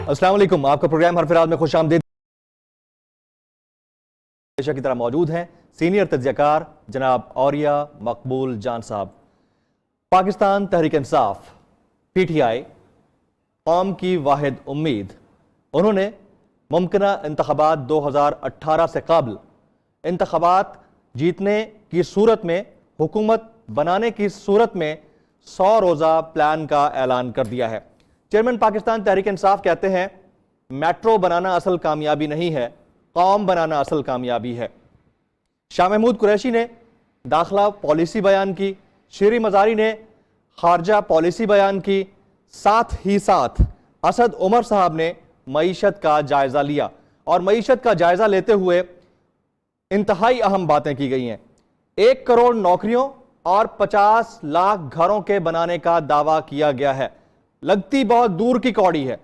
السلام علیکم، آپ کا پروگرام ہر فراد میں خوش آمدید کی طرح موجود ہیں سینئر تجزیہ کار جناب اوریہ مقبول جان صاحب۔ Pakistan Tehreek Insaf P T I قوم کی واحد امید، انہوں نے ممکنہ انتخابات 2018 سے قبل انتخابات جیتنے کی صورت میں، حکومت بنانے کی صورت میں 100 روزہ پلان کا اعلان کر دیا ہے۔ چیئرمین پاکستان تحریک انصاف کہتے ہیں میٹرو بنانا اصل کامیابی نہیں ہے، قوم بنانا اصل کامیابی ہے۔ شاہ محمود قریشی نے داخلہ پالیسی بیان کی، شیری مزاری نے خارجہ پالیسی بیان کی، ساتھ ہی ساتھ اسد عمر صاحب نے معیشت کا جائزہ لیا، اور معیشت کا جائزہ لیتے ہوئے انتہائی اہم باتیں کی گئی ہیں۔ 1 کروڑ نوکریوں اور 50 لاکھ گھروں کے بنانے کا دعویٰ کیا گیا ہے۔ لگتی بہت دور کی کوڑی ہے،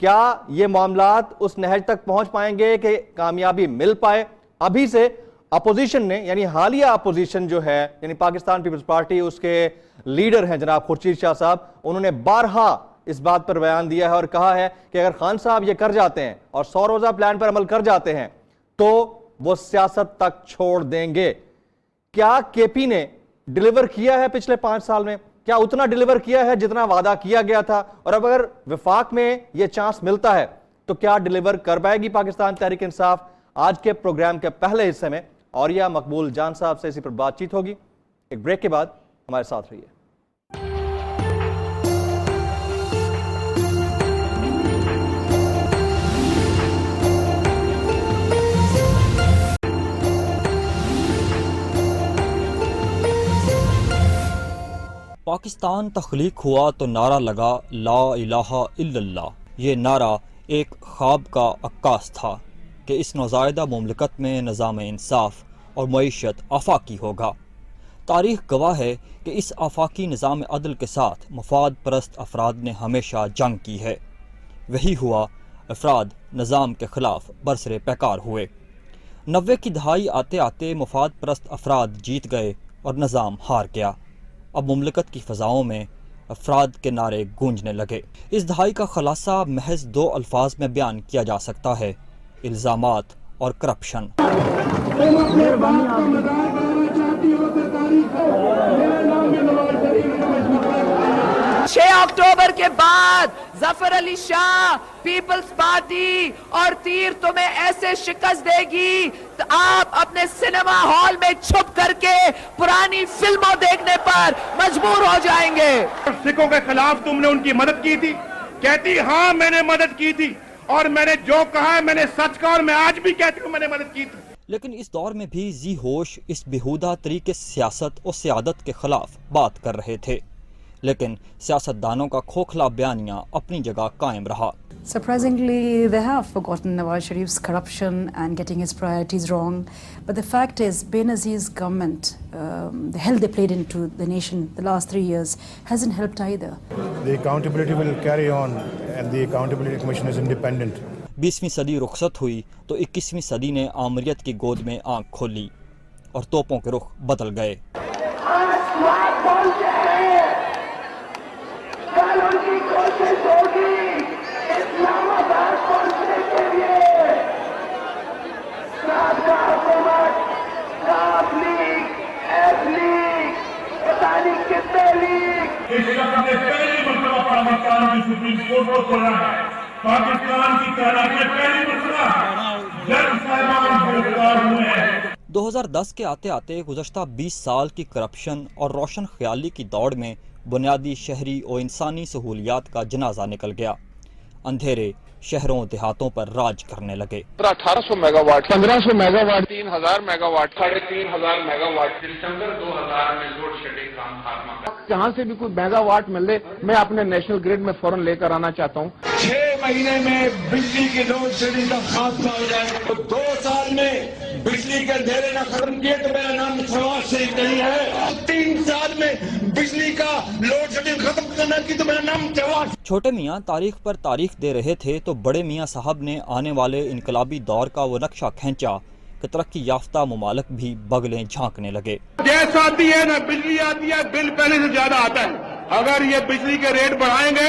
کیا یہ معاملات اس نہج تک پہنچ پائیں گے کہ کامیابی مل پائے؟ ابھی سے اپوزیشن نے، یعنی حالیہ اپوزیشن جو ہے، یعنی پاکستان پیپلز پارٹی، اس کے لیڈر ہیں جناب خورشید شاہ صاحب، انہوں نے بارہا اس بات پر بیان دیا ہے اور کہا ہے کہ اگر خان صاحب یہ کر جاتے ہیں اور 100 روزہ پلان پر عمل کر جاتے ہیں تو وہ سیاست تک چھوڑ دیں گے۔ کیا کے پی نے ڈیلیور کیا ہے پچھلے 5 سال میں؟ کیا اتنا ڈیلیور کیا ہے جتنا وعدہ کیا گیا تھا؟ اور اب اگر وفاق میں یہ چانس ملتا ہے تو کیا ڈیلیور کر پائے گی پاکستان تحریک انصاف؟ آج کے پروگرام کے پہلے حصے میں اوریہ مقبول جان صاحب سے اسی پر بات چیت ہوگی۔ ایک بریک کے بعد ہمارے ساتھ رہیے۔ پاکستان تخلیق ہوا تو نعرہ لگا لا الہ الا اللہ۔ یہ نعرہ ایک خواب کا عکاس تھا کہ اس نوزائیدہ مملکت میں نظام انصاف اور معیشت آفاقی ہوگا۔ تاریخ گواہ ہے کہ اس آفاقی نظام عدل کے ساتھ مفاد پرست افراد نے ہمیشہ جنگ کی ہے۔ وہی ہوا، افراد نظام کے خلاف برسر پیکار ہوئے۔ 90 کی دہائی آتے آتے مفاد پرست افراد جیت گئے اور نظام ہار گیا۔ اب مملکت کی فضاؤں میں افراد کے نعرے گونجنے لگے۔ اس دہائی کا خلاصہ محض 2 الفاظ میں بیان کیا جا سکتا ہے: الزامات اور کرپشن۔ 6 اکتوبر کے بعد ظفر علی شاہ، پیپلز پارٹی اور تیر تمہیں ایسے شکست دے گی تو آپ اپنے سینما ہال میں چھپ کر کے پرانی فلموں دیکھنے پر مجبور ہو جائیں گے۔ سکھوں کے خلاف تم نے ان کی مدد کی تھی، کہتی ہاں میں نے مدد کی تھی، اور میں نے جو کہا ہے میں نے سچ کہا، اور میں آج بھی کہتی ہوں میں نے مدد کی تھی۔ لیکن اس دور میں بھی ذی ہوش اس بیہودہ طریقے سیاست اور سیادت کے خلاف بات کر رہے تھے، لیکن سیاستدانوں کا کھوکھلا بیانیہ اپنی جگہ قائم رہا۔ Surprisingly, they have forgotten Nawaz Sharif's corruption and getting his priorities wrong. But the fact is, Benazir's government, the hell they played into the nation the last 3 years, hasn't helped either. The accountability will carry on, and the Accountability Commission is independent. 20ویں صدی رخصت ہوئی تو 21ویں صدی نے آمریت کی گود میں آنکھ کھولی اور توپوں کے رخ بدل گئے۔ پاکستان کی تاریخ میں پہلی مرتبہ جج صاحبان گرفتار ہوئے ہیں۔ 2010 کے آتے آتے گزشتہ 20 سال کی کرپشن اور روشن خیالی کی دوڑ میں بنیادی شہری اور انسانی سہولیات کا جنازہ نکل گیا۔ اندھیرے شہروں دیہاتوں پر راج کرنے لگے۔ 1800 mega watt, 1500 mega watt, 3000 mega watt, 3500 mega watt. دسمبر 2000 میں لوڈ شیڈنگ کا خاتمہ۔ جہاں سے بھی کوئی میگا واٹ مل لے میں اپنے نیشنل گریڈ میں فوراً لے کر آنا چاہتا ہوں۔ 6 مہینے میں بجلی کی لوڈ شیڈنگ کا خاتمہ ہو جائے تو 2 سال میں بجلی کے اندھیرے نہ ختم کیے تو میرا نام فواز شریف نہیں ہے۔ 3 سال میں بجلی کا لوڈ شیڈنگ ختم کرنا کی تو میرا نام فواز۔ چھوٹے میاں تاریخ پر تاریخ دے رہے تھے تو بڑے میاں صاحب نے آنے والے انقلابی دور کا وہ نقشہ کھینچا کہ ترقی یافتہ ممالک بھی بغلیں جھانکنے لگے۔ گیس آتی ہے نہ بجلی آتی ہے، بل پہلے سے زیادہ آتا ہے۔ اگر یہ بجلی کے ریٹ بڑھائیں گے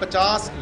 50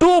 $2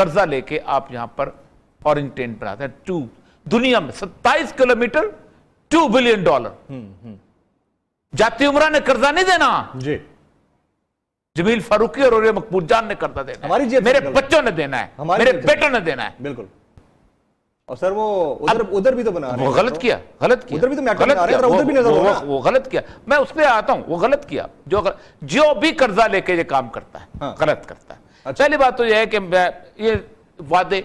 قرضہ لے کے آپ یہاں پر اورنج ٹرین بناتے ہیں، دنیا میں 27 کلومیٹر $2 بلین، جاتی عمرہ نے قرضہ نہیں دینا، جی جمیل فاروقی اور عوریہ مقبول جان نے قرضہ دینا ہے، میرے بچوں نے دینا ہے، میرے بیٹوں نے دینا ہے، بالکل. اور سر وہ ادھر بھی تو بنا رہے ہیں، وہ غلط کیا ادھر بھی تو میں وہ غلط کیا، میں اس پہ آتا ہوں، وہ غلط کیا، جو بھی قرضہ لے کے یہ کام کرتا ہے غلط کرتا ہے. پہلی بات تو یہ ہے کہ یہ وعدے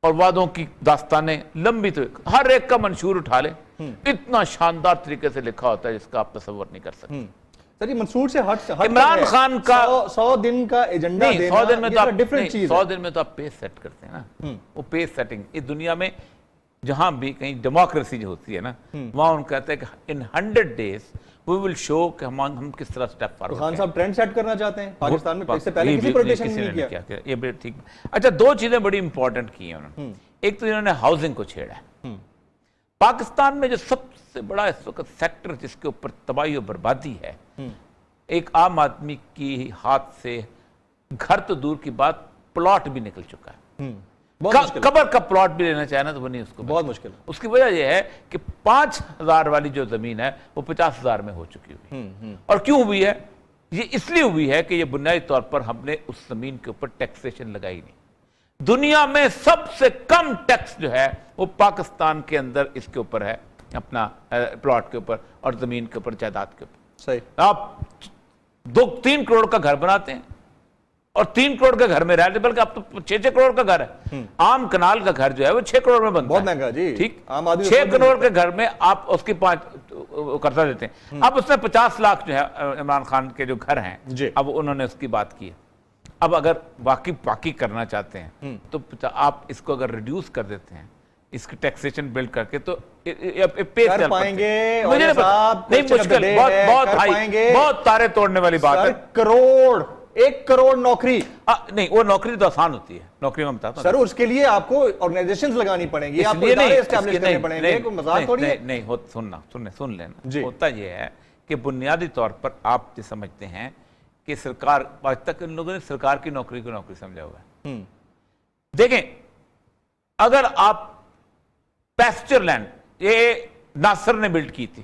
اور وعدوں کی داستانیں لمبی، تو ہر ایک کا منشور اٹھا لیں، اتنا شاندار طریقے سے لکھا ہوتا ہے جس کا آپ تصور نہیں کر سکتے. سر یہ منصور سے ہٹ عمران خان کا 100 دن کا ایجنڈا دینا، 100 دن میں تو آپ ڈیفرنٹ چیز ہے. 100 دن میں تو آپ پیس سیٹ کرتے ہیں نا، وہ پیس سیٹنگ اس دنیا میں جہاں بھی کہیں ڈیموکریسی جو ہوتی ہے نا، وہاں ان کہتے ہیں کہ ان 100 days we will show کہ ہم کس طرح سٹیپ فارورڈ. خان صاحب ٹرینڈ سیٹ کرنا چاہتے ہیں پاکستان میں، اس سے پہلے کسی پولیٹیشن نے نہیں کیا. یہ بھی ٹھیک. اچھا، دو چیزیں بڑی امپورٹنٹ کی ہیں انہوں نے. ایک تو انہوں نے ہاؤسنگ کو چھیڑا ہے. پاکستان میں جو سب سے بڑا اس وقت سیکٹر جس کے اوپر تباہی و بربادی ہے، ایک عام آدمی کی ہاتھ سے گھر تو دور کی بات، پلاٹ بھی نکل چکا ہے. قبر کا پلاٹ بھی لینا چاہنا تو وہ نہیں، اس کو بہت مشکل. اس کی وجہ یہ ہے کہ 5,000 والی جو زمین ہے وہ 50,000 میں ہو چکی ہوئی. اور کیوں ہوئی ہے؟ یہ اس لیے ہوئی ہے کہ یہ بنیادی طور پر ہم نے اس زمین کے اوپر ٹیکسیشن لگائی نہیں. دنیا میں سب سے کم ٹیکس جو ہے وہ پاکستان کے اندر اس کے اوپر ہے، اپنا پلاٹ کے اوپر اور زمین کے اوپر، جائیداد کے اوپر. صحیح. آپ 2-3 کروڑ کا گھر بناتے ہیں اور 3 کروڑ کے گھر میں رہتے، بلکہ اب تو 6 کروڑ کا گھر ہے. عام کنال کا گھر جو ہے وہ 6 کروڑ میں بنتا ہے، بہت مہنگا جی. ٹھیک، 6 کروڑ کے گھر میں آپ اس کی 5 قرضہ دیتے ہیں. اب اس میں 50 لاکھ جو ہے عمران خان کے جو گھر ہیں، اب انہوں نے اس کی بات کی ہے. اب اگر واقعی کرنا چاہتے ہیں تو آپ اس کو اگر ریڈیوس کر دیتے ہیں، اس کی ٹیکسیشن بلڈ کر کے، تو کر پائیں گے. مجھے نہیں، مشکل، بہت ہائی، بہت تارے توڑنے والی بات ہے. 1 کروڑ نوکری نہیں، وہ نوکری تو آسان ہوتی ہے، نوکری میں بتاتا ہوں سر. اس کے لیے آپ کو آرگنائزیشنز لگانی پڑیں گی، آپ کو ادارے اسٹیبلش کرنے پڑیں گے. کوئی مذاق تھوڑی ہے. نہیں، سن لینا. ہوتا یہ ہے کہ بنیادی طور پر آپ جو سمجھتے ہیں کہ سرکار، آج تک ان لوگوں نے سرکار کی نوکری کو نوکری سمجھا ہوا ہے. دیکھیں، اگر آپ پیسچر لینڈ، یہ ناصر نے بلڈ کی تھی،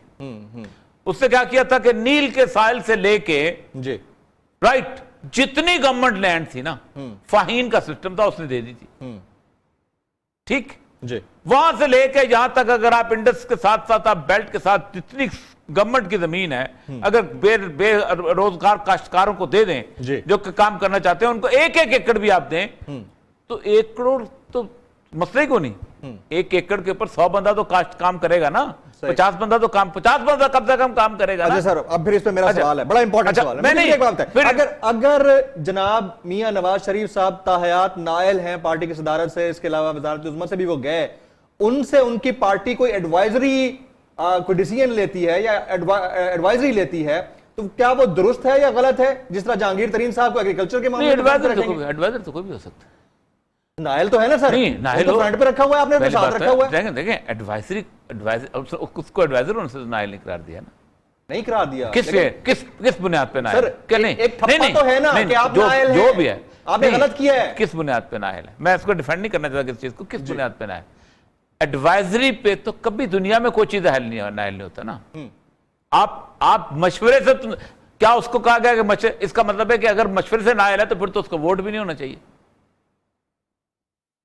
اس نے کیا کیا تھا کہ نیل کے ساحل سے لے کے رائٹ جتنی گورنمنٹ لینڈ تھی نا، فاہین کا سسٹم تھا، اس نے دے دی تھی. ٹھیک، وہاں سے لے کے یہاں تک اگر آپ انڈس کے ساتھ ساتھ آپ بیلٹ کے ساتھ جتنی گورنمنٹ کی زمین ہے، اگر بے روزگار کاشتکاروں کو دے دیں جو کام کرنا چاہتے ہیں، ان کو 1 ایکڑ بھی آپ دیں، تو 1 کروڑ تو مسئلے کو نہیں. 1 ایکڑ کے اوپر 100 بندہ تو کام کرے گا نا، 50 بندہ تو 50 بندہ کم سے کم کام کرے گا. اچھا سر، اب پھر اس پہ میرا سوال ہے، بڑا امپورٹنٹ سوال ہے. میں نہیں، ایک بات ہے، اگر جناب میاں نواز شریف صاحب تاحیات نائل ہیں پارٹی کی صدارت سے، اس کے علاوہ وزارت عظمیٰ سے بھی وہ گئے، ان سے ان کی پارٹی کوئی ایڈوائزری کوئی ڈیسیژن لیتی ہے یا ایڈوائزری لیتی ہے، تو کیا وہ درست ہے یا غلط ہے؟ جس طرح جہانگیر ترین صاحب کو ایگریکلچر کے معاملے میں ایڈوائزر تو کوئی بھی ہو سکتا ہے. نائل تو ہے نا سر، نائل تو فرنٹ پہ رکھا ہوا ہے، آپ نے ساتھ رکھا ہوا ہے. دیکھیں ایڈوائزر اس کو ایڈوائزر انہوں نے نائل نہیں قرار دیا نا. نہیں قرار دیا. کس بنیاد پہ نائل؟ سر ایک تھپا تو ہے نا کہ آپ نائل ہیں، جو بھی ہے آپ نے غلط کیا ہے. کس بنیاد پہ نائل ہے؟ میں اس کو ڈیفینڈ نہیں کرنا چاہتا کس چیز کو، کس بنیاد پہ نائل. ایڈوائزری پہ تو کبھی دنیا میں کوئی چیز نائل نہیں ہوتا نا. آپ مشورے سے، کیا اس کو کہا گیا کہ اس کا مطلب ہے کہ اگر مشورے سے نائل ہے تو پھر تو اس کو ووٹ بھی نہیں ہونا چاہیے؟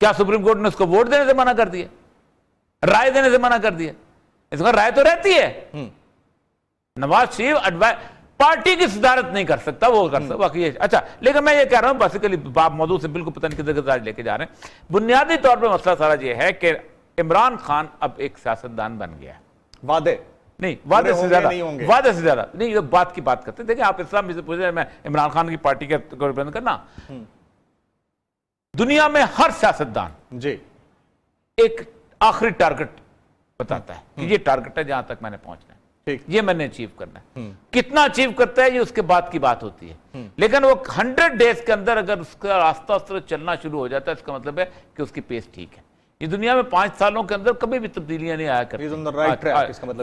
کیا سپریم کورٹ نے اس کو ووٹ دینے سے منع کر دیا، رائے دینے سے منع کر دیا؟ اس کا رائے تو رہتی ہے. نواز شریف پارٹی کی صدارت نہیں کر سکتا، وہ کر سکتا باقی. اچھا، لیکن میں یہ کہہ رہا ہوں بیسیکلی آپ موضوع سے بالکل پتہ نہیں کدھر آج لے کے جا رہے ہیں. بنیادی طور پہ مسئلہ سارا یہ ہے کہ عمران خان اب ایک سیاستدان بن گیا ہے. وعدے نہیں، وعدے سے زیادہ نہیں، یہ بات کی بات کرتے ہیں. دیکھیں، آپ اسلام سے پوچھ رہے ہیں میں عمران خان کی پارٹی کا ریپرزینٹ کرنا. دنیا میں ہر سیاستدان ایک آخری ٹارگٹ بتاتا ہے کہ یہ ٹارگٹ ہے جہاں تک میں نے پہنچنا ہے، یہ میں نے اچیو کرنا ہے. کتنا اچیو کرتا ہے یہ اس کے بعد کی بات ہوتی ہے. لیکن وہ 100 days کے اندر اگر اس کا راستہ اس طرح چلنا شروع ہو جاتا ہے، اس کا مطلب ہے کہ اس کی پیس ٹھیک ہے. یہ دنیا میں 5 سالوں کے اندر کبھی بھی تبدیلیاں نہیں آیا کرتی.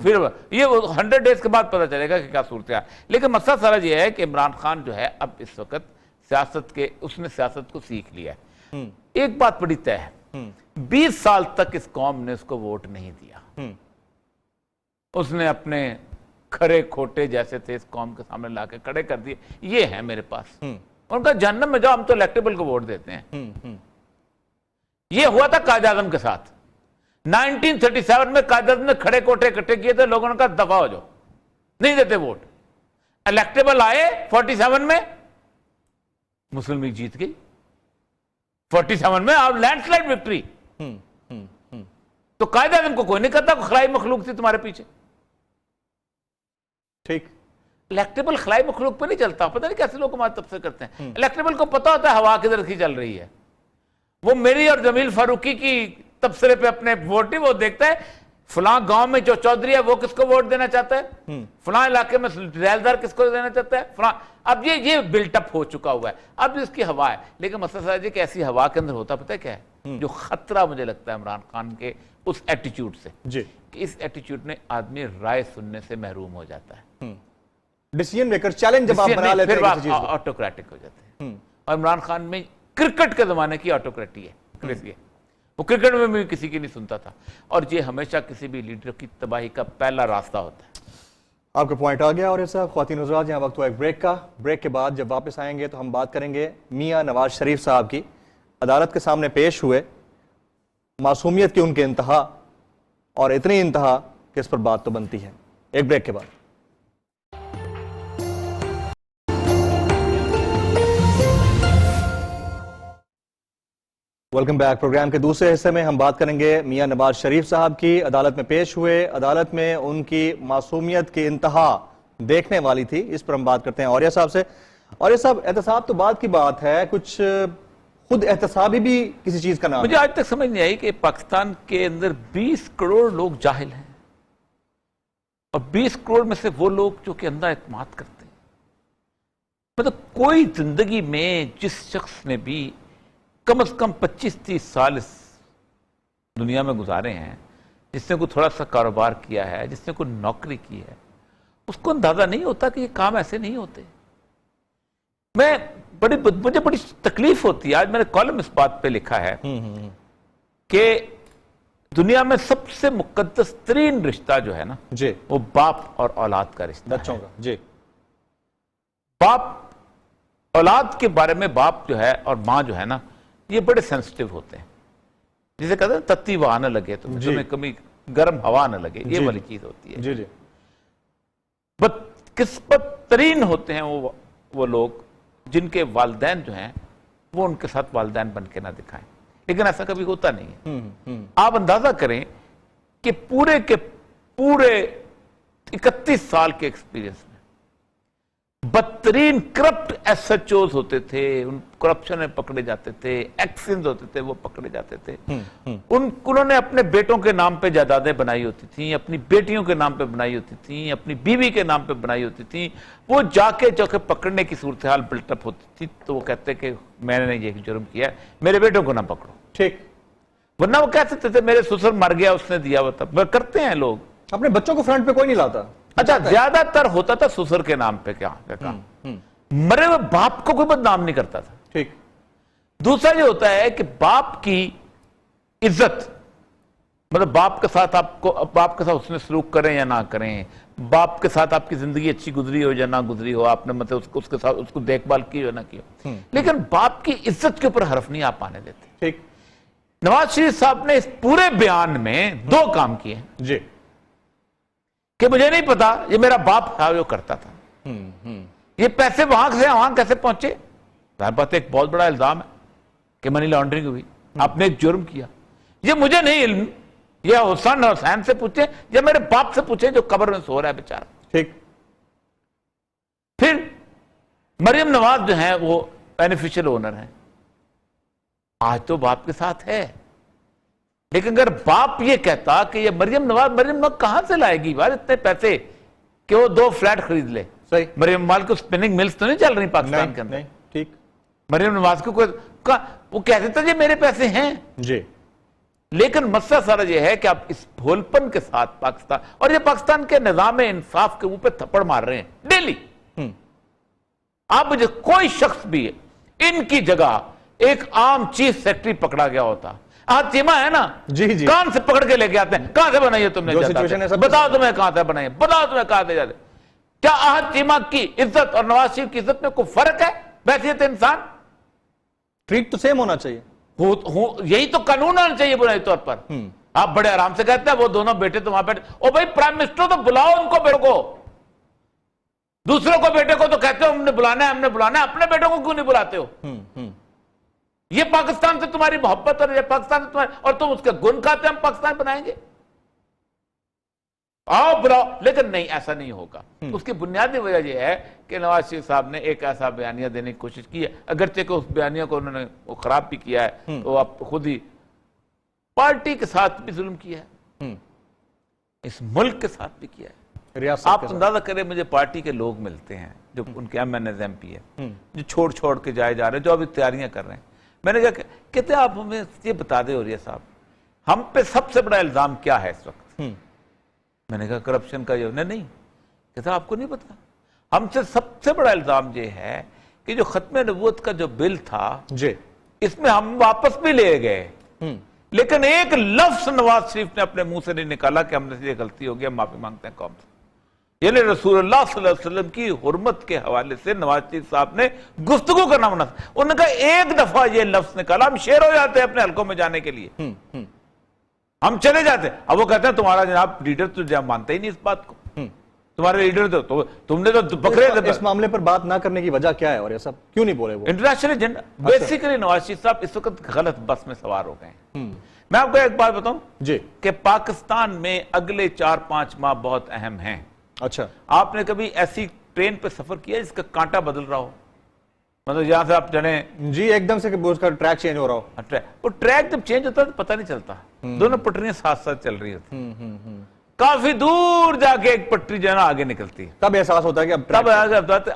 پھر یہ 100 days کے بعد پتہ چلے گا کہ کیا صورت ہے. لیکن مسئلہ سارا یہ ہے کہ عمران خان جو ہے اب اس وقت سیاست کے، اس نے سیاست کو سیکھ لیا ہے. ایک بات بڑی طے ہے، 20 سال تک اس قوم نے اس کو ووٹ نہیں دیا، اس نے اپنے کھرے کھوٹے جیسے تھے اس قوم کے سامنے لا کے کھڑے کر دیے، یہ ہیں میرے پاس، ان کا جہنم میں جاؤ، ہم تو الیکٹیبل کو ووٹ دیتے ہیں۔ یہ ہوا تھا قائد اعظم کے ساتھ، 1937 میں قائد اعظم نے کھڑے کوٹے اکٹھے کیے تھے، لوگوں نے کہا دفع ہو جاؤ، نہیں دیتے ووٹ، الیکٹیبل آئے 47 میں، مسلم لیگ جیت گئی 47 میں، اور لینڈ سلائڈ وکٹری۔ تو قائد اعظم کو کوئی نہیں کہتا خلائی مخلوق تھی تمہارے پیچھے، ٹھیک، الیکٹیبل خلائی مخلوق پہ نہیں چلتا، پتہ نہیں کیسے لوگ ہمارے تبصرے کرتے ہیں، الیکٹیبل کو پتا ہوتا ہے ہوا کدھر کی چل رہی ہے، وہ میری اور جمیل فاروقی کی تبصرے پہ اپنے ووٹ نہیں، وہ دیکھتا ہے فلاں گاؤں میں جو چودھری ہے وہ کس کو ووٹ دینا چاہتا ہے، فلاں علاقے میں ریلدار کس کو دینا چاہتا ہے، فلاں، اب یہ بلٹ اپ ہو چکا ہوا ہے، اب اس کی ہوا ہے۔ لیکن مسئلہ صاحب جی کہ ایسی ہوا کے اندر ہوتا پتہ ہے کیا ہے، جو خطرہ مجھے لگتا ہے عمران خان کے اس ایٹیچیوڈ سے، کہ اس ایٹیچیوڈ میں آدمی رائے سننے سے محروم ہو جاتا ہے، ڈیسیژن میکر چیلنج جب آپ بنا لیتے ہیں کسی چیز کو، آٹوکریٹک ہو جاتے ہیں۔ اور عمران خان میں کرکٹ کے زمانے کی آٹوکریٹی ہے، وہ کرکٹ میں بھی کسی کی نہیں سنتا تھا، اور یہ ہمیشہ کسی بھی لیڈر کی تباہی کا پہلا راستہ ہوتا ہے۔ آپ کا پوائنٹ آ گیا، اور صاحب خواتین حضرات یہاں وقت ہوا ایک بریک کا، بریک کے بعد جب واپس آئیں گے تو ہم بات کریں گے میاں نواز شریف صاحب کی، عدالت کے سامنے پیش ہوئے، معصومیت کی ان کے انتہا، اور اتنی انتہا کہ اس پر بات تو بنتی ہے۔ ایک بریک کے بعد ویلکم بیک۔ پروگرام کے دوسرے حصے میں ہم بات کریں گے میاں نواز شریف صاحب کی، عدالت میں پیش ہوئے، عدالت میں ان کی معصومیت کی انتہا دیکھنے والی تھی، اس پر ہم بات کرتے ہیں اوریہ صاحب سے۔ اوریہ صاحب، احتساب تو بات کی بات ہے، کچھ خود احتسابی بھی کسی چیز کا نام ہے؟ مجھے آج تک سمجھ نہیں آئی کہ پاکستان کے اندر 20 کروڑ لوگ جاہل ہیں، اور 20 کروڑ میں سے وہ لوگ جو کہ اندھا اعتماد کرتے ہیں، مطلب کوئی زندگی میں جس شخص نے بھی کم از کم 25-30 سال اس دنیا میں گزارے ہیں، جس نے کوئی تھوڑا سا کاروبار کیا ہے، جس نے کوئی نوکری کی ہے، اس کو اندازہ نہیں ہوتا کہ یہ کام ایسے نہیں ہوتے۔ مجھے بڑی تکلیف ہوتی ہے، آج میں نے کالم اس بات پہ لکھا ہے کہ دنیا میں سب سے مقدس ترین رشتہ جو ہے نا، وہ باپ اور اولاد کا رشتہ، بچوں کا، جی، باپ اولاد کے بارے میں، باپ جو ہے اور ماں جو ہے نا، یہ بڑے سینسٹیو ہوتے ہیں، جسے کہتے ہیں تتی ہوا نہ لگے تمہیں کبھی گرم ہوا نہ لگے، یہ والی چیز ہوتی ہے۔ جی جی، بدقسمت ترین ہوتے ہیں وہ لوگ جن کے والدین جو ہیں وہ ان کے ساتھ والدین بن کے نہ دکھائیں، لیکن ایسا کبھی ہوتا نہیں ہے۔ آپ اندازہ کریں کہ پورے 31 سال کے ایکسپیرینس میں بدترین کرپٹ ایس ایچ اوز ہوتے تھے، ان کرپشن میں پکڑے جاتے تھے، ایکسنز ہوتے تھے وہ پکڑے جاتے تھے، انہوں نے اپنے بیٹوں کے نام پہ جائیدادیں بنائی ہوتی تھیں، اپنی بیٹیوں کے نام پہ بنائی ہوتی تھیں، اپنی بیوی کے نام پہ بنائی ہوتی تھیں، وہ جا کے پکڑنے کی صورتحال بلٹ اپ ہوتی تھی تو وہ کہتے کہ میں نے یہ جرم کیا ہے، میرے بیٹوں کو نہ پکڑو، ٹھیک، ورنہ وہ کہہ سکتے تھے میرے سسر مر گیا اس نے دیا ہوا تھا، کرتے ہیں لوگ، اپنے بچوں کو فرنٹ پہ کوئی نہیں لاتا۔ اچھا، زیادہ تر ہوتا تھا سسر کے نام پہ کیا مرے ہوئے باپ کو کوئی بدنام نہیں کرتا تھا، ٹھیک۔ دوسرا یہ ہوتا ہے کہ باپ کی عزت، مطلب باپ کے ساتھ اس نے سلوک کریں یا نہ کریں، باپ کے ساتھ آپ کی زندگی اچھی گزری ہو یا نہ گزری ہو، آپ نے مطلب اس کے ساتھ اس کو دیکھ بھال کی ہو یا نہ کی ہو، لیکن باپ کی عزت کے اوپر حرف نہیں آپ آنے دیتے۔ ٹھیک۔ نواز شریف صاحب نے اس پورے بیان میں 2 کام کیے جی، کہ مجھے نہیں پتا یہ میرا باپ تھا جو کرتا تھا، یہ پیسے وہاں سے وہاں کیسے پہنچے، ظاہر بات ایک بہت بڑا الزام ہے کہ منی لانڈرنگ ہوئی، آپ نے ایک جرم کیا، یہ مجھے نہیں علم، یہ حسین سے پوچھیں یا میرے باپ سے پوچھیں جو قبر میں سو رہا ہے بیچارہ۔ ٹھیک۔ پھر مریم نواز جو ہیں وہ بینیفیشل اونر ہیں، آج تو باپ کے ساتھ ہے، لیکن اگر باپ یہ کہتا کہ یہ مریم نواز کہاں سے لائے گی بار اتنے پیسے کہ وہ 2 فلیٹ خرید لے، مریم نواز کو سپننگ ملز تو نہیں چل رہی پاکستان کے اندر، ٹھیک، مریم نواز کو وہ کہتے تھے یہ میرے پیسے ہیں، جی، لیکن مسئلہ سارا یہ ہے کہ آپ اس بھولپن کے ساتھ پاکستان، اور یہ پاکستان کے نظام انصاف کے منہ پہ تھپڑ مار رہے ہیں ڈیلی، آپ مجھے کوئی شخص بھی ان کی جگہ ایک عام چیف سیکرٹری پکڑا گیا ہوتا. آج چیما ہے نا, جی کان سے پکڑ کے لے کے آتے ہیں, کہاں سے بنائی ہے تم نے, بتاؤ تمہیں کہاں سے بنائی ہے, بتاؤ تمہیں کہاں سے جاتے. کیا آج چیما کی عزت اور نواز شریف کی عزت میں کوئی فرق ہے بحیثیت انسان؟ ٹریٹ تو سیم ہونا چاہیے, یہی تو قانون ہونا چاہیے بنیادی طور پر. آپ بڑے آرام سے کہتے ہیں وہ دونوں بیٹے تو وہاں بیٹھے, او بھائی پرائم منسٹر تو بلاؤ ان کو, بیٹے کو, دوسروں کو بیٹے کو تو کہتے ہو ہم نے بلانا ہے, ہم نے بلانا ہے, اپنے بیٹوں کو کیوں نہیں بلاتے ہو؟ یہ پاکستان سے تمہاری محبت اور یہ پاکستان سے تمہاری, اور تم اس کے گن کھاتے ہم پاکستان بنائیں گے, آؤ بلاؤ. لیکن نہیں, ایسا نہیں ہوگا. اس کی بنیادی وجہ یہ ہے کہ نواز شریف صاحب نے ایک ایسا بیانیہ دینے کی کوشش کی ہے, اگرچہ کہ اس بیانیہ کو انہوں نے خراب بھی کیا ہے, تو آپ خود ہی پارٹی کے ساتھ بھی ظلم کیا ہے, اس ملک کے ساتھ بھی کیا ہے. آپ اندازہ کریں, مجھے پارٹی کے لوگ ملتے ہیں جو ان کے MNs ہے, جو چھوڑ کے جائے جا رہے ہیں, جو ابھی تیاریاں کر رہے ہیں. میں نے کہا کہتے ہیں آپ ہمیں یہ بتا دیں اوریہ صاحب, ہم پہ سب سے بڑا الزام کیا ہے اس وقت؟ میں نے کہا کرپشن کا. یہ نہیں کہتا آپ کو نہیں پتا, ہم سے سب سے بڑا الزام یہ ہے کہ جو ختم نبوت کا جو بل تھا اس میں ہم واپس بھی لے گئے, لیکن ایک لفظ نواز شریف نے اپنے منہ سے نہیں نکالا کہ ہم نے یہ غلطی ہو گیا, معافی مانگتے ہیں قوم سے. یعنی رسول اللہ صلی اللہ علیہ وسلم کی حرمت کے حوالے سے نواز شریف صاحب نے گفتگو کرنا مناسب. انہوں نے کہا ایک دفعہ یہ لفظ نکالا ہم شیر ہو جاتے ہیں اپنے حلقوں میں جانے کے لیے, ہم چلے جاتے ہیں. اب وہ کہتے ہیں تمہارا جناب لیڈر تو جب مانتا ہی نہیں اس بات کو, تمہارے لیڈر تو تم نے تو پکڑے. اس معاملے پر بات نہ کرنے کی وجہ کیا ہے اور یہ سب کیوں نہیں بولے وہ؟ International agenda. Basically Nawaz Sharif صاحب اس وقت غلط بس میں سوار ہو گئے ہیں. میں آپ کو ایک بات بتاؤں کہ پاکستان میں اگلے 4-5 ماہ بہت اہم ہیں. اچھا, آپ نے کبھی ایسی ٹرین پہ سفر کیا جس کا کانٹا بدل رہا ہو, مطلب یہاں سے آپ چلیں جی ایک دم سے اس کا ٹریک چینج ہو رہا ہو؟ وہ ٹریک جب چینج ہوتا ہے تو پتہ نہیں چلتا, دونوں پٹریاں ساتھ ساتھ چل رہی ہوتی, کافی دور جا کے ایک پٹری جو ہے نا آگے نکلتی ہے, تب احساس ہوتا ہے کہ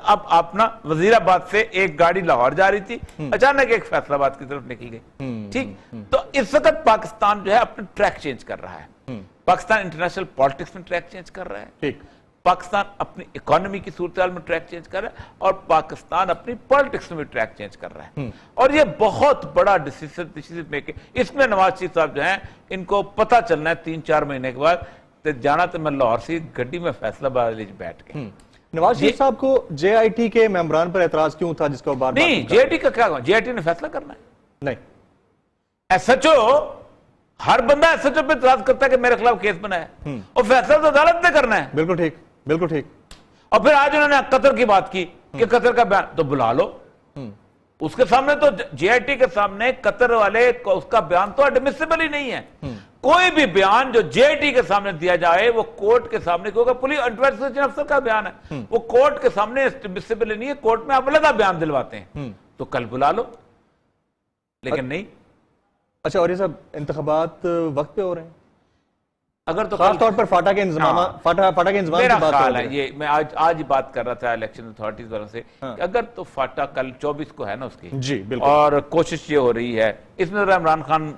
اب آپ نا وزیر آباد سے ایک گاڑی لاہور جا رہی تھی, اچانک ایک فیصل آباد کی طرف نکل گئی. ٹھیک, تو اس وقت پاکستان جو ہے اپنا ٹریک چینج کر رہا ہے. پاکستان انٹرنیشنل پالیٹکس میں ٹریک چینج کر رہا ہے. ٹھیک, پاکستان اپنی اکانومی کی صورتحال میں ٹریک چینج کر رہا ہے, اور پاکستان اپنی پالیٹکس میں بھی ٹریک چینج کر رہا ہے. اور یہ بہت بڑا ڈیسیژن میکنگ. اس میں نواز شریف صاحب جو ہیں ان کو پتہ چلنا ہے 3-4 مہینے کے بعد جانا تو میں لاہور سے گڈی میں فیصلہ آباد بیٹھ کے. نواز شریف صاحب کو JIT کے ممبران پر اعتراض کیوں تھا جس کو بار بار نہیں JIT کا کیا, JIT نے فیصلہ کرنا ہے. نہیں, SHO ہر بندہ SHO پہ اعتراض کرتا ہے کہ میرے خلاف کیس بنا ہے, اور فیصلہ تو عدالت نے کرنا ہے. بالکل ٹھیک, بالکل ٹھیک. اور پھر آج انہوں نے قطر کی بات کی کہ قطر کا بیان تو بلا لو, اس کے سامنے تو JIT کے سامنے قطر والے اس کا بیان تو ایڈمیسیبل ہی نہیں ہے. کوئی بھی بیان جو JIT کے سامنے دیا جائے وہ کورٹ کے سامنے, کیونکہ پولیس انویسٹیگیشن افسر کا بیان ہے, وہ کورٹ کے سامنے ایڈمیسیبل نہیں ہے, کورٹ میں آپ علیحدہ بیان دلواتے ہیں. تو کل بلا لو, لیکن نہیں. اچھا, اور یہ سب انتخابات وقت پہ ہو رہے ہیں, اگر تو خاص طور پر فاٹا کے انضمام میرا خیال ہے یہ, میں آج ہی بات کر رہا تھا الیکشن اتھارٹیز والوں سے, کہ اگر تو فاٹا کل 24 کو ہے نا اس کی, جی بالکل, اور کوشش یہ ہو رہی ہے اس میں عمران خان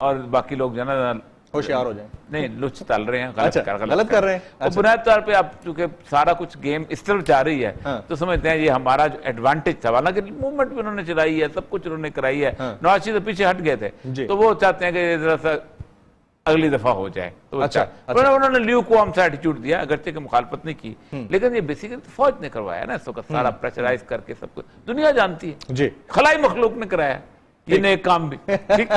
اور باقی لوگ جو ہے نا ہوشیار ہو جائیں, نہیں لچ تل رہے ہیں, غلط کر رہے ہیں. بنیادی طور پہ اب چونکہ سارا کچھ گیم اس طرف جا رہی ہے تو سمجھتے ہیں یہ ہمارا جو ایڈوانٹیج تھا, حالانکہ موومنٹ بھی انہوں نے چلائی ہے, سب کچھ انہوں نے کرائی ہے. نواز شریف پیچھے ہٹ گئے تھے, تو وہ چاہتے ہیں کہ ذرا سا اگلی دفعہ ہو جائے. انہوں نے لیو کو ہم سے ایٹیٹیوڈ دیا, اگرچہ کہ مخالفت نہیں کی, لیکن یہ بیسیکلی فوج نے کروایا نا اس وقت, سارا پریشرائز کر کے سب کچھ دنیا جانتی ہے, خلائی مخلوق نے کرایا یہ نیک کام بھی. ٹھیک,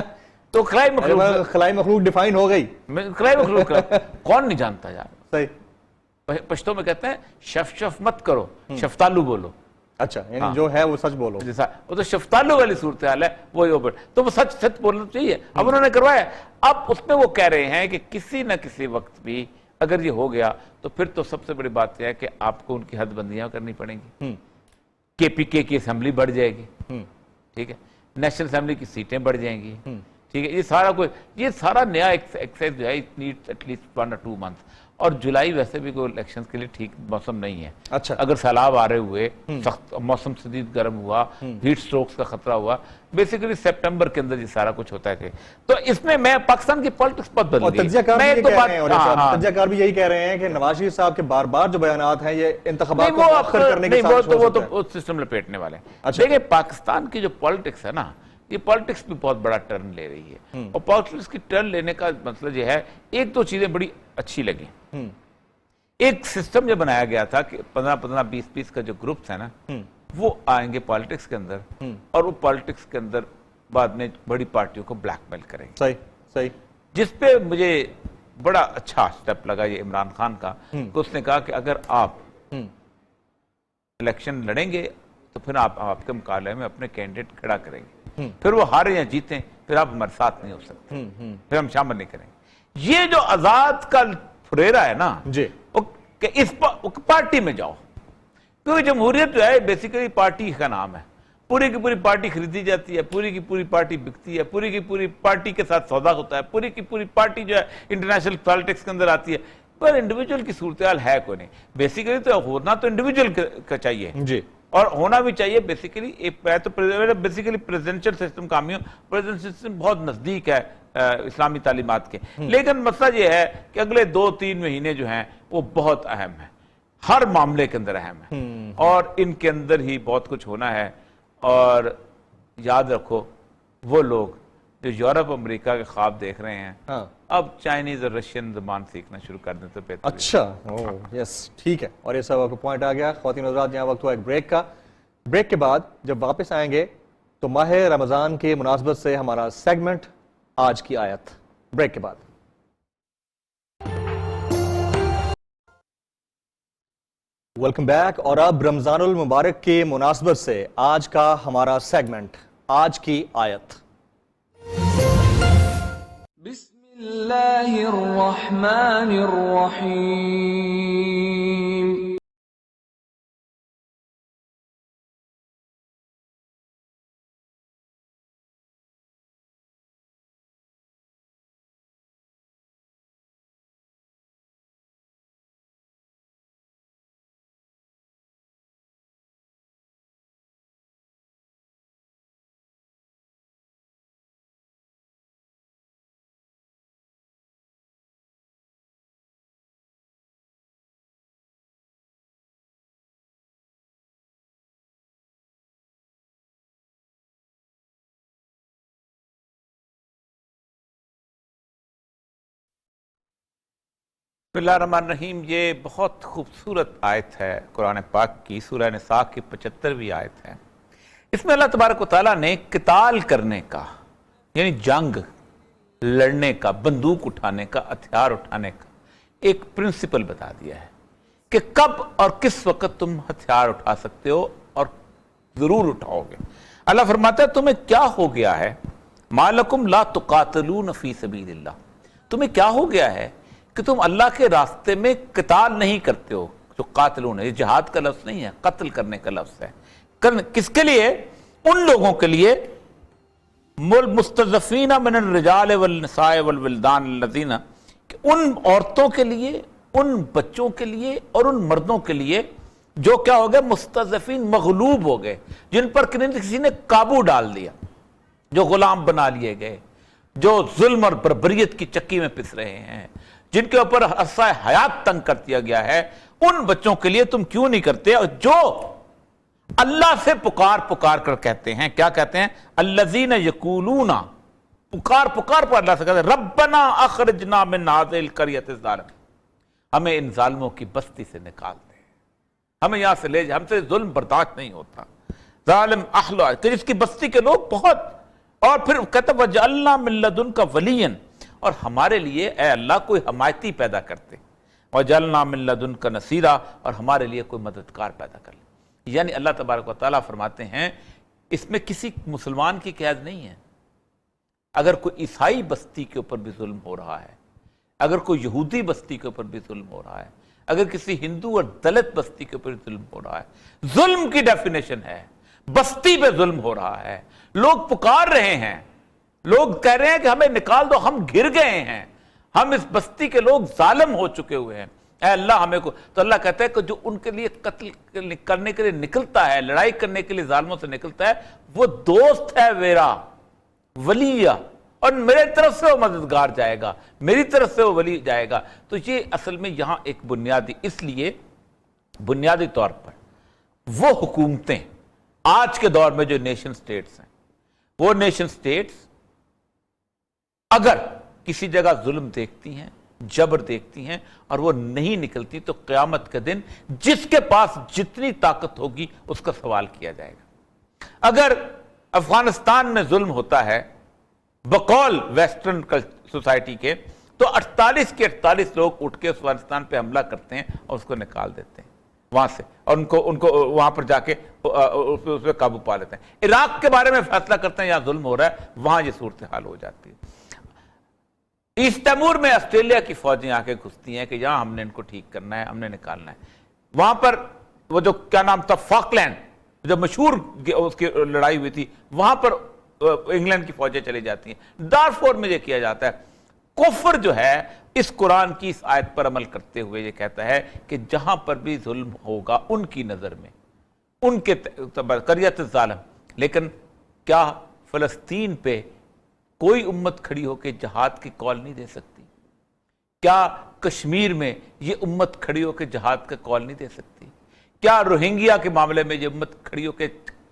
تو خلائی مخلوق ڈیفائن ہو گئی, خلائی مخلوق کون نہیں جانتا یار. صحیح, پشتو میں کہتے ہیں شف مت کرو, شفتالو بولو. اچھا, یعنی جو ہے وہ سچ بولو. وہ تو شفتالو والی صورتحال ہے, وہی اوپر تو وہ سچ بولنا چاہیے. اب انہوں نے کروایا, اب اس میں وہ کہہ رہے ہیں کہ کسی نہ کسی وقت بھی اگر یہ ہو گیا تو پھر تو سب سے بڑی بات یہ ہے کہ آپ کو ان کی حد بندیاں کرنی پڑیں گی. KPK کی اسمبلی بڑھ جائے گی, ٹھیک ہے, نیشنل اسمبلی کی سیٹیں بڑھ جائیں گی, ٹھیک ہے. یہ سارا نیا ایکسرسائز جو ہے it needs at least 1 or 2 months. اور جولائی ویسے بھی کوئی الیکشنز کے لیے ٹھیک موسم نہیں ہے. اچھا, اگر سیلاب آ رہے ہوئے, سخت موسم شدید گرم ہوا, ہیٹ سٹروکس کا خطرہ ہوا, بیسیکلی سپٹمبر کے اندر یہ سارا کچھ ہوتا ہے. تو اس میں پاکستان کی پالیٹکس بہت بدل گئی. تجزیہ کار بھی یہی کہہ رہے ہیں کہ نواز شریف صاحب کے بار بار جو بیانات ہیں یہ انتخابات کو مؤخر کرنے کے ساتھ وہ تو سسٹم لپیٹنے والے ہیں. دیکھیں پاکستان کی جو پالیٹکس ہے نا یہ پالیٹکس بھی بہت بڑا ٹرن لے رہی ہے، اور پالیٹکس کی ٹرن لینے کا مطلب یہ ہے، ایک دو چیزیں بڑی اچھی لگیں. ایک سسٹم جو بنایا گیا تھا کہ 15-15 20-20 کا جو گروپس ہے نا، وہ آئیں گے پالیٹکس کے اندر، اور وہ پالیٹکس کے اندر بعد میں بڑی پارٹیوں کو بلیک میل کریں گے. صحیح. جس پہ مجھے بڑا اچھا سٹیپ لگا یہ عمران خان کا، کہ اس نے کہا کہ اگر آپ الیکشن لڑیں گے تو پھر آپ کے مقابلے میں اپنے کینڈیڈیٹ کھڑا کریں گے، پھر وہ ہارے یا جیتیں پھر آپ ہمارے ساتھ نہیں ہو سکتے، پھر ہم شامل نہیں کریں گے. یہ جو آزاد کا پھریرا ہے نا، کہ اس پارٹی میں جاؤ، کیونکہ جمہوریت جو ہے بیسیکلی پارٹی کا نام ہے. پوری کی پوری پارٹی خریدی جاتی ہے، پوری کی پوری پارٹی بکتی ہے، پوری کی پوری پارٹی کے ساتھ سودا ہوتا ہے، پوری کی پوری پارٹی جو ہے انٹرنیشنل پالیٹکس کے اندر آتی ہے، پر انڈیویجول کی صورتحال ہے کوئی نہیں. بیسیکلی تو ہونا تو انڈیویجول کا چاہیے جی، اور ہونا بھی چاہیے بیسیکلی بیسیکلی پریزیڈنشل سسٹم کامیوں، پریزیڈنشل سسٹم بہت نزدیک ہے اسلامی تعلیمات کے. لیکن مسئلہ یہ ہے کہ اگلے 2-3 مہینے جو ہیں وہ بہت اہم ہیں، ہر معاملے کے اندر اہم ہیں، اور ان کے اندر ہی بہت کچھ ہونا ہے. اور یاد رکھو وہ لوگ جو یورپ امریکہ کے خواب دیکھ رہے ہیں، اب چائنیز اور رشین زبان سیکھنا شروع کر دیں تو بہتر. اچھا یس ٹھیک ہے. اور یہ سب آپ کو پوائنٹ آ گیا. خواتین حضرات یہاں وقت ہوا ایک بریک کا. بریک کے بعد جب واپس آئیں گے تو ماہ رمضان کے مناسبت سے ہمارا سیگمنٹ آج کی آیت. بریک کے بعد. Welcome back. اور اب رمضان المبارک کے مناسبت سے آج کا ہمارا سیگمنٹ آج کی آیت. بسم اللہ الرحمن الرحیم. بسم اللہ الرحمن الرحیم. یہ بہت خوبصورت آیت ہے قرآن پاک کی، سورہ نساء کی 75ویں آیت ہے. اس میں اللہ تبارک و تعالیٰ نے قتال کرنے کا، یعنی جنگ لڑنے کا، بندوق اٹھانے کا، ہتھیار اٹھانے کا ایک پرنسپل بتا دیا ہے کہ کب اور کس وقت تم ہتھیار اٹھا سکتے ہو، اور ضرور اٹھاؤ گے. اللہ فرماتا ہے تمہیں کیا ہو گیا ہے، ما لکم لا تقاتلون فی سبیل اللہ، تمہیں کیا ہو گیا ہے کہ تم اللہ کے راستے میں قتال نہیں کرتے ہو. جو قاتلون ہے، یہ جہاد کا لفظ نہیں ہے، قتل کرنے کا لفظ ہے. کس کے لیے؟ ان لوگوں کے لیے مستضعفین من الرجال والنساء والولدان الذین، ان عورتوں کے لیے، ان بچوں کے لیے اور ان مردوں کے لیے جو کیا ہو گئے، مستضعفین، مغلوب ہو گئے، جن پر کسی نے قابو ڈال دیا، جو غلام بنا لیے گئے، جو ظلم اور بربریت کی چکی میں پس رہے ہیں، جن کے اوپر عرصہ حیات تنگ کر دیا گیا ہے. ان بچوں کے لیے تم کیوں نہیں کرتے؟ اور جو اللہ سے پکار کر کہتے ہیں، کیا کہتے ہیں؟ الذین یقولون، پکار پر اللہ سے کہتے ہیں ربنا اخرجنا من هذه القرية الظالمة، ہمیں ان ظالموں کی بستی سے نکال دے، ہمیں یہاں سے لے جا، ہم سے ظلم برداشت نہیں ہوتا. ظالم اہلها، کہ جس کی بستی کے لوگ بہت. اور پھر کہتا وجعلنا من لدنک ولیا، اور ہمارے لیے اے اللہ کوئی حمایتی پیدا کرتے، وجعلنا من لدنک نصیرا، اور ہمارے لیے کوئی مددگار پیدا کر لے. یعنی اللہ تبارک و تعالیٰ فرماتے ہیں اس میں کسی مسلمان کی قید نہیں ہے. اگر کوئی عیسائی بستی کے اوپر بھی ظلم ہو رہا ہے، اگر کوئی یہودی بستی کے اوپر بھی ظلم ہو رہا ہے، اگر کسی ہندو اور دلت بستی کے اوپر ظلم ہو رہا ہے، ظلم کی ڈیفینیشن ہے، بستی پہ ظلم ہو رہا ہے، لوگ پکار رہے ہیں، لوگ کہہ رہے ہیں کہ ہمیں نکال دو، ہم گر گئے ہیں، ہم اس بستی کے لوگ ظالم ہو چکے ہوئے ہیں، اے اللہ ہمیں کو. تو اللہ کہتا ہے کہ جو ان کے لیے قتل کرنے کے لیے نکلتا ہے، لڑائی کرنے کے لیے ظالموں سے نکلتا ہے، وہ دوست ہے میرا، ولی، اور میرے طرف سے وہ مددگار جائے گا، میری طرف سے وہ ولی جائے گا. تو یہ اصل میں یہاں ایک بنیادی، اس لیے بنیادی طور پر وہ حکومتیں آج کے دور میں جو نیشن سٹیٹس ہیں، وہ نیشن سٹیٹس اگر کسی جگہ ظلم دیکھتی ہیں، جبر دیکھتی ہیں اور وہ نہیں نکلتی تو قیامت کے دن جس کے پاس جتنی طاقت ہوگی اس کا سوال کیا جائے گا۔ اگر افغانستان میں ظلم ہوتا ہے بقول ویسٹرن سوسائٹی کے، تو 48 کے 48 لوگ اٹھ کے افغانستان پہ حملہ کرتے ہیں اور اس کو نکال دیتے ہیں وہاں سے، اور ان کو وہاں پر جا کے اس پہ قابو پا لیتے ہیں۔ عراق کے بارے میں فیصلہ کرتے ہیں، یہاں ظلم ہو رہا ہے، وہاں یہ صورتحال ہو جاتی ہے۔ ایسٹ تیمور میں آسٹریلیا کی فوجیں آ کے گھستی ہیں کہ یہاں ہم نے ان کو ٹھیک کرنا ہے، ہم نے نکالنا ہے۔ وہاں پر وہ جو کیا نام تھا، فاکلینڈ، جو مشہور اس کی لڑائی ہوئی تھی، وہاں پر انگلینڈ کی فوجیں چلی جاتی ہیں۔ دارفور میں یہ کیا جاتا ہے۔ کفر جو ہے اس قرآن کی اس آیت پر عمل کرتے ہوئے یہ کہتا ہے کہ جہاں پر بھی ظلم ہوگا ان کی نظر میں، ان کے قریت الظالم، لیکن کیا فلسطین پہ کوئی امت کھڑی ہو کے جہاد کی کال نہیں دے سکتی؟ کیا کشمیر میں یہ امت کھڑی ہو کے جہاد کا کال نہیں دے سکتی؟ کیا روہنگیا کے معاملے میں یہ امت کھڑی ہو کے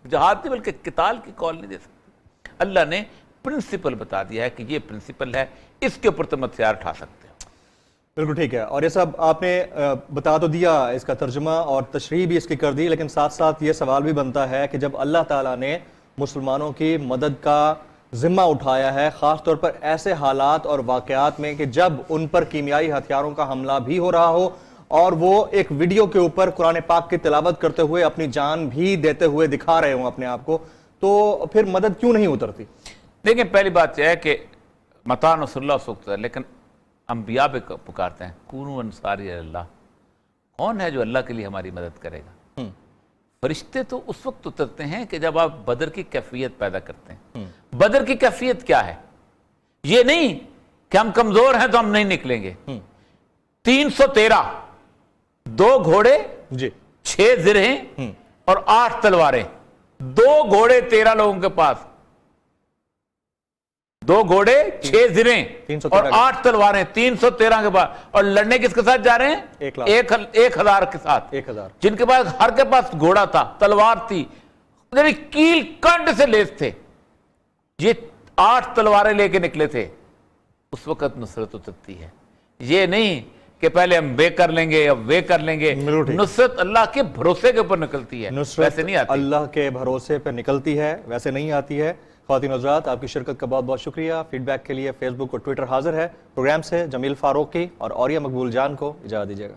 جہاد نہیں بلکہ قتال کی کال نہیں دے سکتی؟ اللہ نے پرنسپل بتا دیا ہے کہ یہ پرنسپل ہے، اس کے اوپر تم ہتھیار اٹھا سکتے ہو۔ بالکل ٹھیک ہے، اور یہ سب آپ نے بتا تو دیا اس کا ترجمہ اور تشریح بھی اس کی کر دی، لیکن ساتھ ساتھ یہ سوال بھی بنتا ہے کہ جب اللہ تعالیٰ نے مسلمانوں کی مدد کا ذمہ اٹھایا ہے، خاص طور پر ایسے حالات اور واقعات میں کہ جب ان پر کیمیائی ہتھیاروں کا حملہ بھی ہو رہا ہو اور وہ ایک ویڈیو کے اوپر قرآن پاک کی تلاوت کرتے ہوئے اپنی جان بھی دیتے ہوئے دکھا رہے ہوں اپنے آپ کو، تو پھر مدد کیوں نہیں اترتی؟ دیکھیں، پہلی بات یہ ہے کہ متاع نصر اللہ سکتا ہے، لیکن انبیاء پہ پکارتے ہیں کونوا انصاری اللہ، کون ہے جو اللہ کے لیے ہماری مدد کرے گا؟ فرشتے تو اس وقت اترتے ہیں کہ جب آپ بدر کی کیفیت پیدا کرتے ہیں۔ بدر کی کیفیت کیا ہے؟ یہ نہیں کہ ہم کمزور ہیں تو ہم نہیں نکلیں گے۔ 313 2 گھوڑے، 6 زرہیں اور 8 تلواریں، 2 گھوڑے 13 لوگوں کے پاس، 2 گھوڑے 6 زرہیں اور 8 تلواریں، 313 کے پاس، اور لڑنے کس کے ساتھ جا رہے ہیں؟ 1000 کے ساتھ، جن کے پاس ہر کے پاس گھوڑا تھا، تلوار تھی، یعنی کیل کنڈ سے لیس تھے۔ یہ 8 تلواریں لے کے نکلے تھے۔ اس وقت نصرت اترتی ہے، یہ نہیں کہ پہلے ہم بے کر لیں گے یا وہ کر لیں گے۔ نصرت اللہ کے بھروسے کے اوپر نکلتی ہے، ویسے نہیں آتی۔ اللہ کے بھروسے پہ نکلتی ہے، ویسے نہیں آتی ہے۔ خواتین حضرات، آپ کی شرکت کا بہت بہت شکریہ۔ فیڈ بیک کے لیے فیس بک اور ٹویٹر حاضر ہے۔ پروگرام سے جمیل فاروقی اور اوریہ مقبول جان کو اجازت دیجیے گا۔